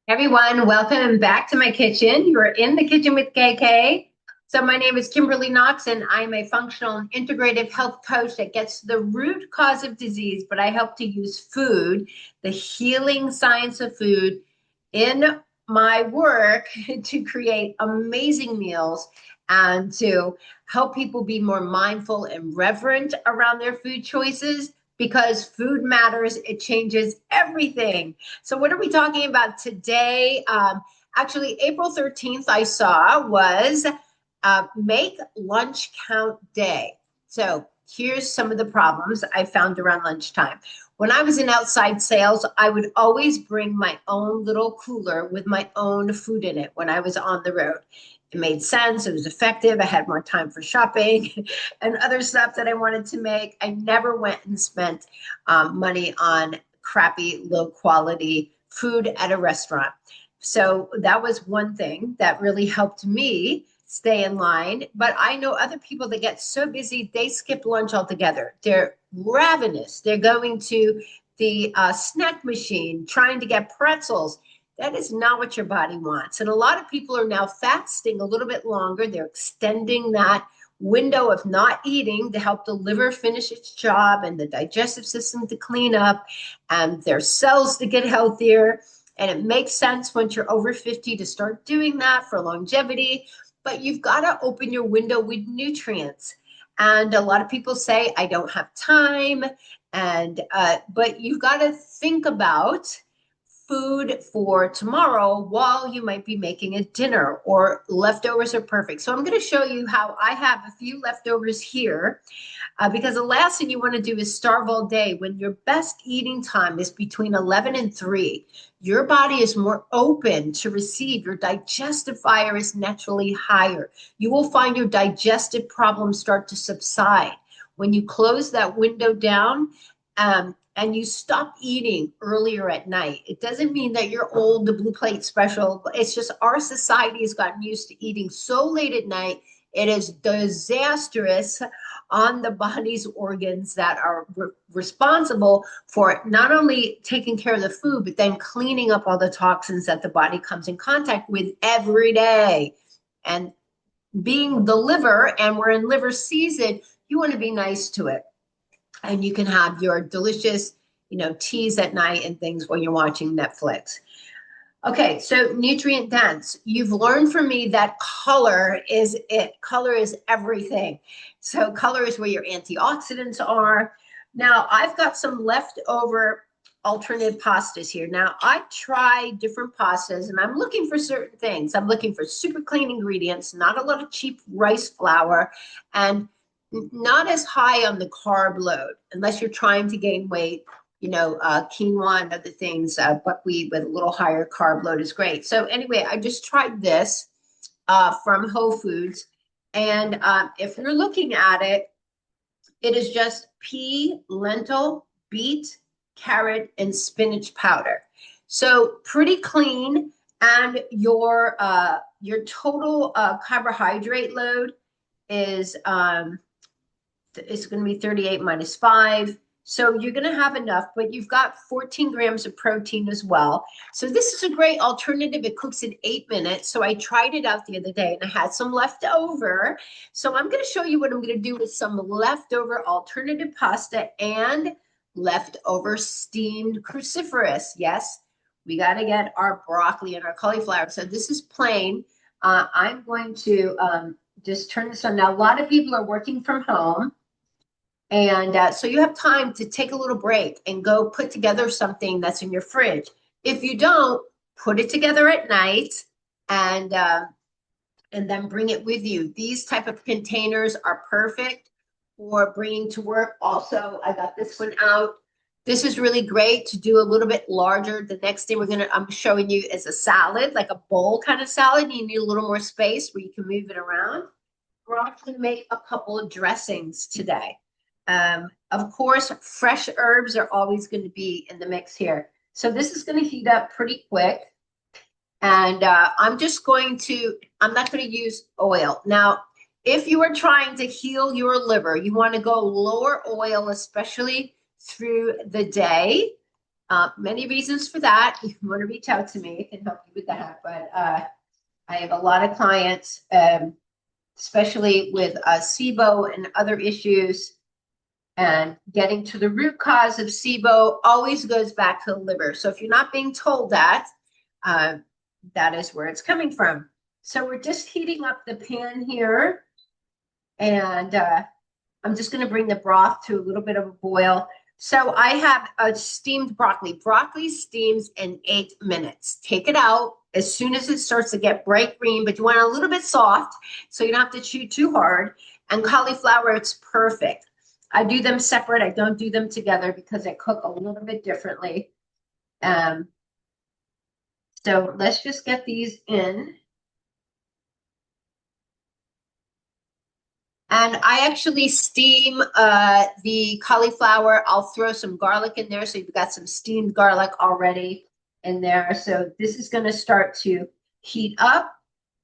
Everyone, welcome back to my kitchen. You're in the kitchen with KK. So my name is Kimberly Knox, and I'm a functional and integrative health coach that gets to the root cause of disease, but I help to use food, the healing science of food, in my work to create amazing meals and to help people be more mindful and reverent around their food choices because food matters. It changes everything. So, what are we talking about today? Actually, April 13th, I saw was Make Lunch Count Day. So, here's some of the problems I found around lunchtime. When I was in outside sales, I would always bring my own little cooler with my own food in it when I was on the road. It made sense. It was effective. I had more time for shopping and other stuff that I wanted to make. I never went and spent money on crappy, low quality food at a restaurant. So that was one thing that really helped me stay in line. But I know other people that get so busy, they skip lunch altogether. They're ravenous. They're going to the snack machine, trying to get pretzels. That is not what your body wants. And a lot of people are now fasting a little bit longer. They're extending that window of not eating to help the liver finish its job and the digestive system to clean up and their cells to get healthier. And it makes sense once you're over 50 to start doing that for longevity. But you've got to open your window with nutrients. And a lot of people say, I don't have time. But you've got to think about food for tomorrow while you might be making a dinner, or leftovers are perfect. So I'm going to show you how I have a few leftovers here, because the last thing you want to do is starve all day when your best eating time is between 11 and 3. Your body is more open to receive. Your digestive fire is naturally higher. You will find your digestive problems start to subside when you close that window down. And you stop eating earlier at night. It doesn't mean that you're old, the blue plate special. It's just our society has gotten used to eating so late at night. It is disastrous on the body's organs that are responsible for not only taking care of the food, but then cleaning up all the toxins that the body comes in contact with every day. And being the liver, and we're in liver season, you want to be nice to it. And you can have your delicious, teas at night and things while you're watching Netflix. Okay, so nutrient dense. You've learned from me that color is it. Color is everything. So color is where your antioxidants are. Now, I've got some leftover alternate pastas here. Now, I try different pastas and I'm looking for certain things. I'm looking for super clean ingredients, not a lot of cheap rice flour, and not as high on the carb load unless you're trying to gain weight. Quinoa and other things, buckwheat with a little higher carb load is great. So anyway, I just tried this from Whole Foods. And if you're looking at it, it is just pea, lentil, beet, carrot, and spinach powder. So pretty clean. And your total carbohydrate load is it's going to be 38 minus 5. So you're going to have enough, but you've got 14 grams of protein as well. So this is a great alternative. It cooks in 8 minutes. So I tried it out the other day and I had some left over. So I'm going to show you what I'm going to do with some leftover alternative pasta and leftover steamed cruciferous. Yes, we got to get our broccoli and our cauliflower. So this is plain. I'm going to just turn this on. Now, a lot of people are working from home. And so you have time to take a little break and go put together something that's in your fridge. If you don't, put it together at night and then bring it with you. These type of containers are perfect for bringing to work. Also, I got this one out. This is really great to do a little bit larger. The next thing I'm showing you is a salad, like a bowl kind of salad. You need a little more space where you can move it around. We're also going to make a couple of dressings today. Of course, fresh herbs are always going to be in the mix here. So this is going to heat up pretty quick. And I'm not going to use oil. Now, if you are trying to heal your liver, you want to go lower oil, especially through the day. Many reasons for that. If you want to reach out to me, I can help you with that. But I have a lot of clients, especially with SIBO and other issues. And getting to the root cause of SIBO always goes back to the liver. So if you're not being told that, that is where it's coming from. So we're just heating up the pan here. And I'm just going to bring the broth to a little bit of a boil. So I have a steamed broccoli. Broccoli steams in 8 minutes. Take it out as soon as it starts to get bright green, but you want it a little bit soft so you don't have to chew too hard. And cauliflower, it's perfect. I do them separate. I don't do them together because I cook a little bit differently. So let's just get these in. And I actually steam the cauliflower. I'll throw some garlic in there. So you've got some steamed garlic already in there. So this is going to start to heat up.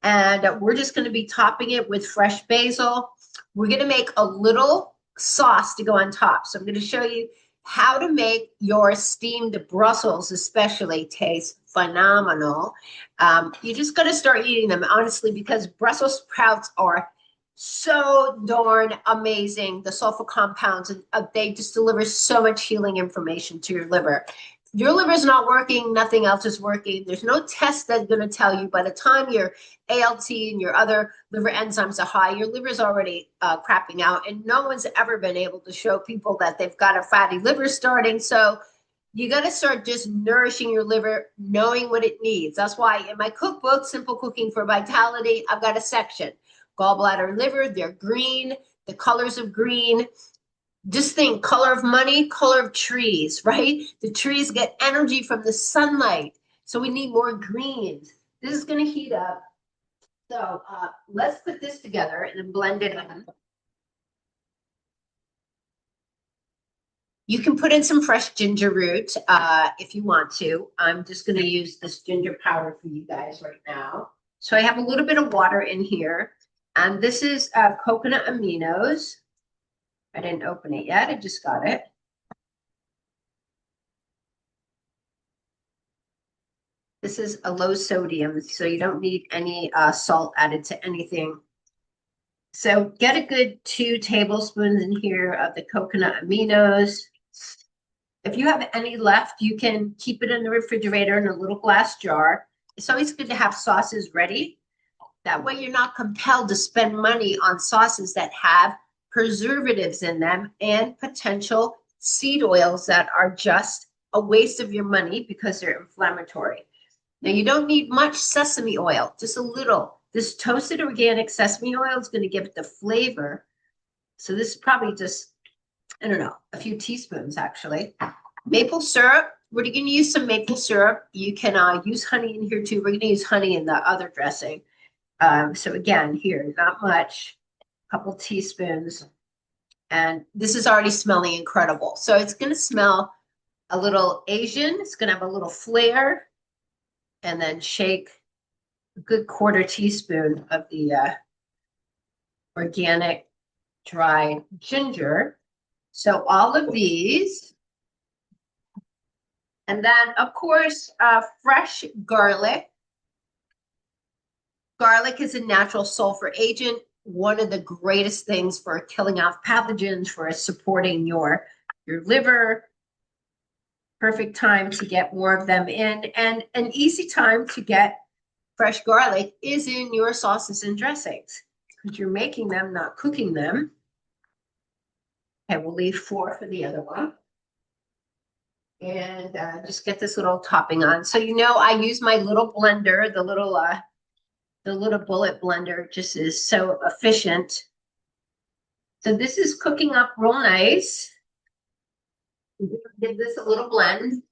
And we're just going to be topping it with fresh basil. We're going to make a little sauce to go on top. So I'm going to show you how to make your steamed Brussels especially taste phenomenal. You just got to start eating them, honestly, because Brussels sprouts are so darn amazing. The sulfur compounds, and they just deliver so much healing information to your liver. Your liver's not working, nothing else is working. There's no test that's going to tell you by the time your ALT and your other liver enzymes are high, your liver's already crapping out. And no one's ever been able to show people that they've got a fatty liver starting. So you got to start just nourishing your liver, knowing what it needs. That's why in my cookbook, Simple Cooking for Vitality, I've got a section. Gallbladder, liver, they're green, the colors of green. Just think color of money, color of trees, right? The trees get energy from the sunlight. So we need more greens. This is going to heat up. So let's put this together and then blend it in. You can put in some fresh ginger root if you want to. I'm just going to use this ginger powder for you guys right now. So I have a little bit of water in here. And this is coconut aminos. I didn't open it yet. I just got it. This is a low sodium, so you don't need any salt added to anything. So get a good 2 tablespoons in here of the coconut aminos. If you have any left, you can keep it in the refrigerator in a little glass jar. It's always good to have sauces ready. That way you're not compelled to spend money on sauces that have preservatives in them and potential seed oils that are just a waste of your money because they're inflammatory. Now you don't need much sesame oil, just a little. This toasted organic sesame oil is going to give it the flavor. So this is probably just, I don't know, a few teaspoons actually. Maple syrup, we're going to use some maple syrup. You can use honey in here too. We're going to use honey in the other dressing. So again, here, not much, a couple teaspoons. And this is already smelling incredible. So it's going to smell a little Asian. It's going to have a little flair. And then shake a good 1/4 teaspoon of the organic dried ginger. So all of these. And then, of course, fresh garlic. Garlic is a natural sulfur agent, one of the greatest things for killing off pathogens, for supporting your liver. Perfect time to get more of them in, and an easy time to get fresh garlic is in your sauces and dressings because you're making them, not cooking them. Okay, we'll leave 4 for the other one. And just get this little topping on. So I use my little blender, the little bullet blender just is so efficient. So this is cooking up real nice. Give this a little blend.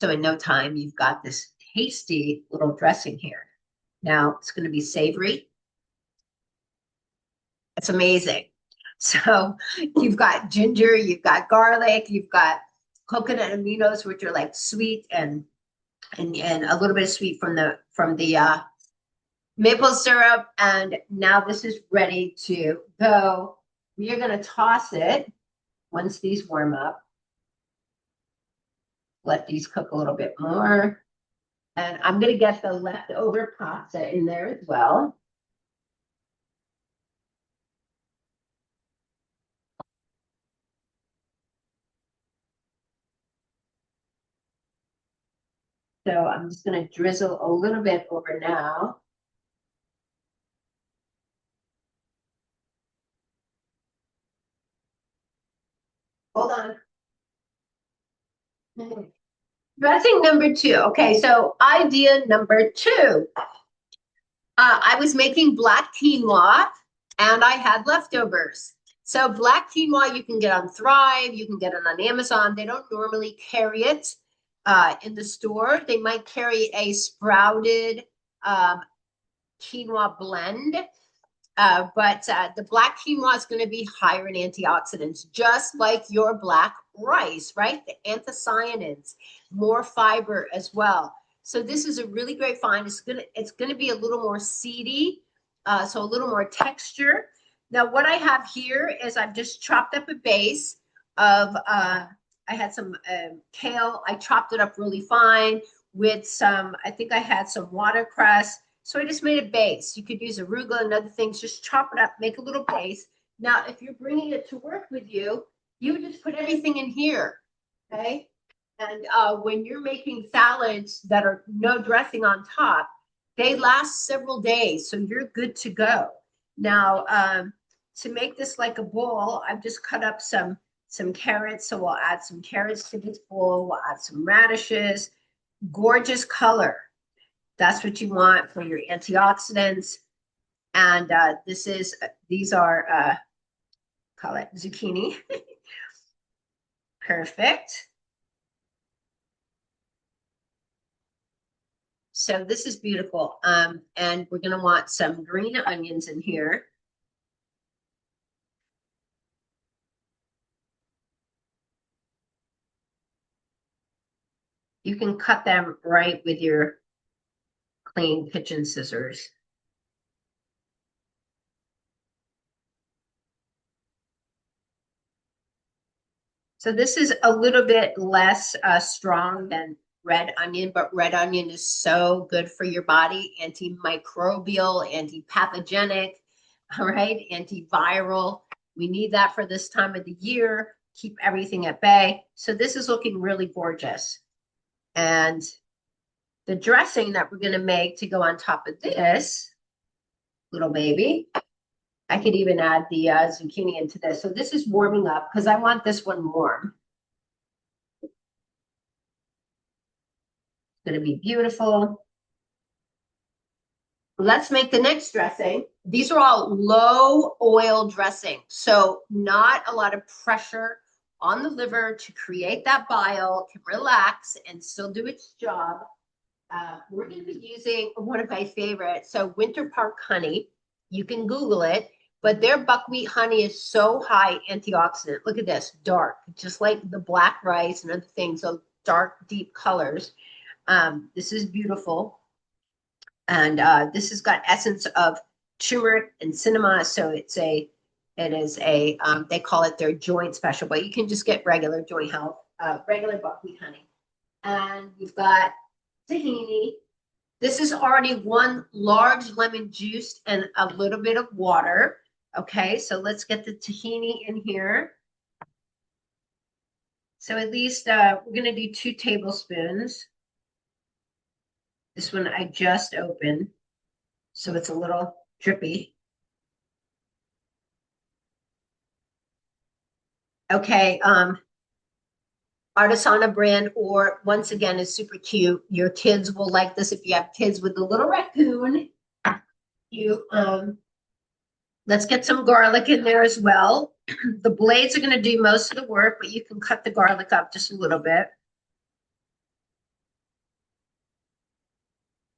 So in no time, you've got this tasty little dressing here. Now it's going to be savory. It's amazing. So you've got ginger, you've got garlic, you've got coconut aminos, which are like sweet and and a little bit of sweet from the maple syrup. And now this is ready to go. We are going to toss it once these warm up. Let these cook a little bit more. And I'm going to get the leftover pasta in there as well. So I'm just going to drizzle a little bit over now. Hold on. Dressing number two. Okay, so idea number two. I was making black quinoa and I had leftovers. So black quinoa you can get on Thrive, you can get it on Amazon. They don't normally carry it in the store. They might carry a sprouted quinoa blend. But the black quinoa is going to be higher in antioxidants, just like your black rice, right? The anthocyanins, more fiber as well. So this is a really great find. It's gonna be a little more seedy, so a little more texture. Now what I have here is I've just chopped up a base of I had some kale. I chopped it up really fine with some. I think I had some watercress. So I just made a base. You could use arugula and other things. Just chop it up, make a little base. Now, if you're bringing it to work with you, you just put everything in here, okay? And when you're making salads that are no dressing on top, they last several days, so you're good to go. Now, to make this like a bowl, I've just cut up some carrots. So we'll add some carrots to this bowl. We'll add some radishes. Gorgeous color. That's what you want for your antioxidants. And these are, call it zucchini. Perfect. So this is beautiful. And we're going to want some green onions in here. You can cut them right with your clean kitchen scissors. So this is a little bit less strong than red onion, but red onion is so good for your body, antimicrobial, anti-pathogenic, all right, antiviral. We need that for this time of the year, keep everything at bay. So this is looking really gorgeous. And the dressing that we're going to make to go on top of this little baby, I could even add the zucchini into this. So this is warming up because I want this one warm. It's going to be beautiful. Let's make the next dressing. These are all low oil dressing. So not a lot of pressure on the liver to create that bile, can relax and still do its job. We're going to be using one of my favorites. So Winter Park honey. You can Google it, but their buckwheat honey is so high antioxidant. Look at this, dark, just like the black rice and other things, those dark, deep colors. This is beautiful. And this has got essence of turmeric and cinnamon. So it is a, they call it their joint special, but you can just get regular joint health, regular buckwheat honey. And you've got tahini. This is already one large lemon juice and a little bit of water. Okay, so let's get the tahini in here. So at least we're going to do 2 tablespoons. This one I just opened, so it's a little drippy. Okay, Artisana brand, or once again, is super cute. Your kids will like this if you have kids with a little raccoon. Let's get some garlic in there as well. The blades are going to do most of the work, but you can cut the garlic up just a little bit.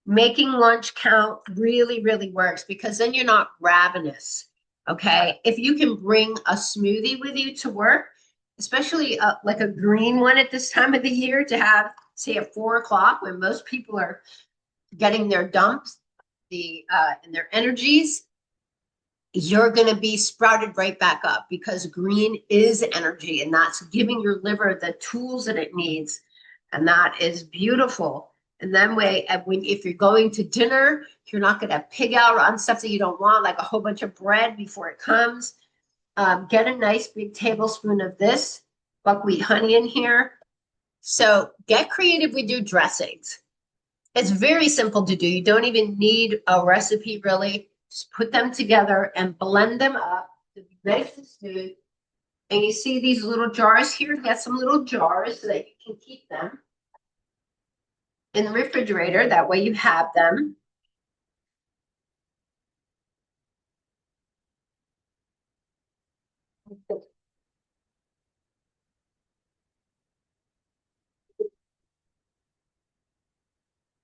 Making lunch count really, really works because then you're not ravenous. Okay. If you can bring a smoothie with you to work, especially like a green one at this time of the year to have say at 4 o'clock when most people are getting their dumps, and their energies, you're going to be sprouted right back up because green is energy and that's giving your liver the tools that it needs. And that is beautiful. And then if you're going to dinner, you're not going to pig out on stuff that you don't want, like a whole bunch of bread before it comes. Get a nice big tablespoon of this buckwheat honey in here. So get creative with your dressings. It's very simple to do. You don't even need a recipe really. Just put them together and blend them up to be nice and smooth. And you see these little jars here? Get some little jars so that you can keep them in the refrigerator. That way you have them.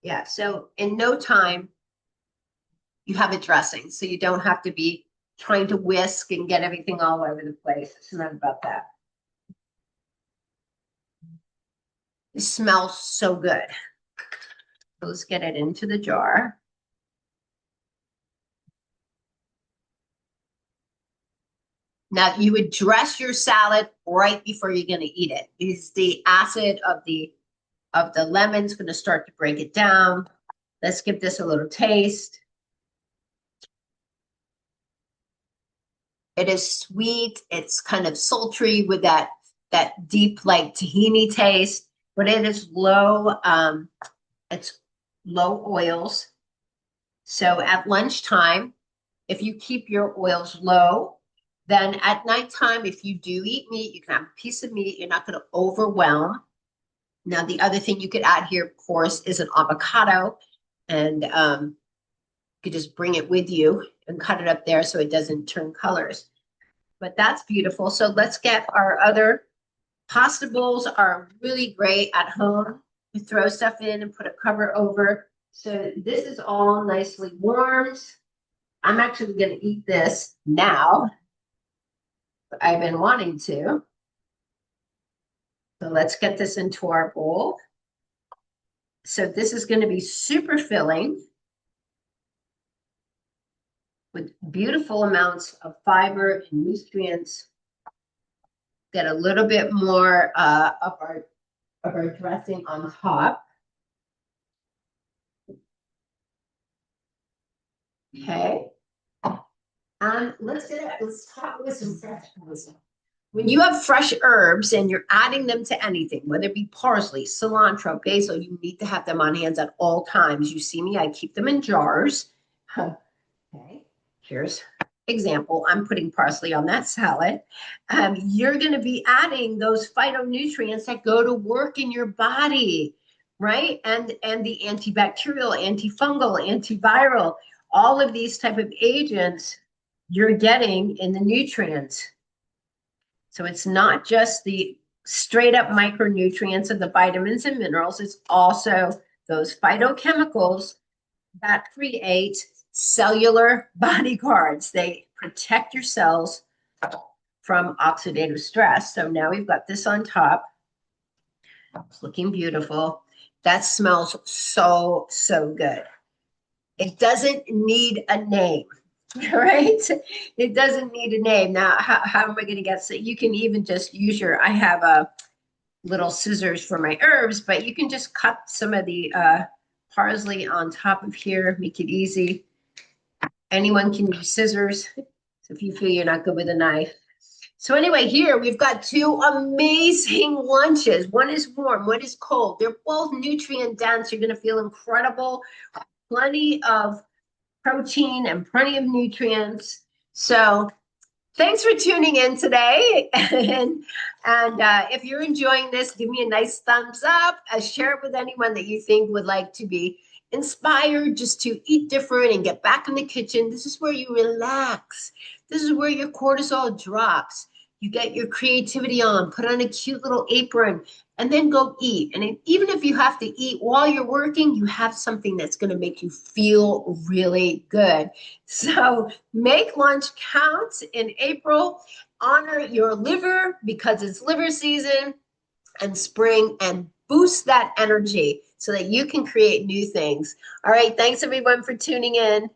Yeah, so in no time, you have a dressing. So you don't have to be trying to whisk and get everything all over the place. It's not about that. It smells so good. So let's get it into the jar. Now you would dress your salad right before you're going to eat it because the acid of the lemon's going to start to break it down. Let's give this a little taste. It is sweet. It's kind of sultry with that deep like tahini taste, but it is low. It's low oils. So at lunchtime, if you keep your oils low, then at nighttime, if you do eat meat, you can have a piece of meat. You're not going to overwhelm. Now, the other thing you could add here, of course, is an avocado, and you could just bring it with you and cut it up there so it doesn't turn colors. But that's beautiful. So let's get our other pasta bowls are really great at home. You throw stuff in and put a cover over. So this is all nicely warmed. I'm actually going to eat this now. I've been wanting to. So let's get this into our bowl. So this is going to be super filling with beautiful amounts of fiber and nutrients. Get a little bit more of our dressing on top. Okay. Let's talk with some fresh herbs. When you have fresh herbs and you're adding them to anything, whether it be parsley, cilantro, basil, you need to have them on hands at all times. You see me, I keep them in jars. Okay, here's example. I'm putting parsley on that salad. You're going to be adding those phytonutrients that go to work in your body, right? And the antibacterial, antifungal, antiviral, all of these type of agents you're getting in the nutrients. So it's not just the straight up micronutrients of the vitamins and minerals, it's also those phytochemicals that create cellular bodyguards. They protect your cells from oxidative stress. So now we've got this on top. It's looking beautiful. That smells so, so good. It doesn't need a name, right? It doesn't need a name. Now, how am I going to get so you can even just use I have a little scissors for my herbs, but you can just cut some of the parsley on top of here, make it easy. Anyone can use scissors. So if you feel you're not good with a knife. So anyway, here we've got two amazing lunches. One is warm, one is cold. They're both nutrient dense. You're going to feel incredible. Plenty of protein and plenty of nutrients. So thanks for tuning in today. and if you're enjoying this, give me a nice thumbs up. Share it with anyone that you think would like to be inspired just to eat different and get back in the kitchen. This is where you relax. This is where your cortisol drops. You get your creativity on, put on a cute little apron, and then go eat. And even if you have to eat while you're working, you have something that's going to make you feel really good. So make lunch count in April. Honor your liver because it's liver season and spring, and boost that energy so that you can create new things. All right. Thanks everyone for tuning in.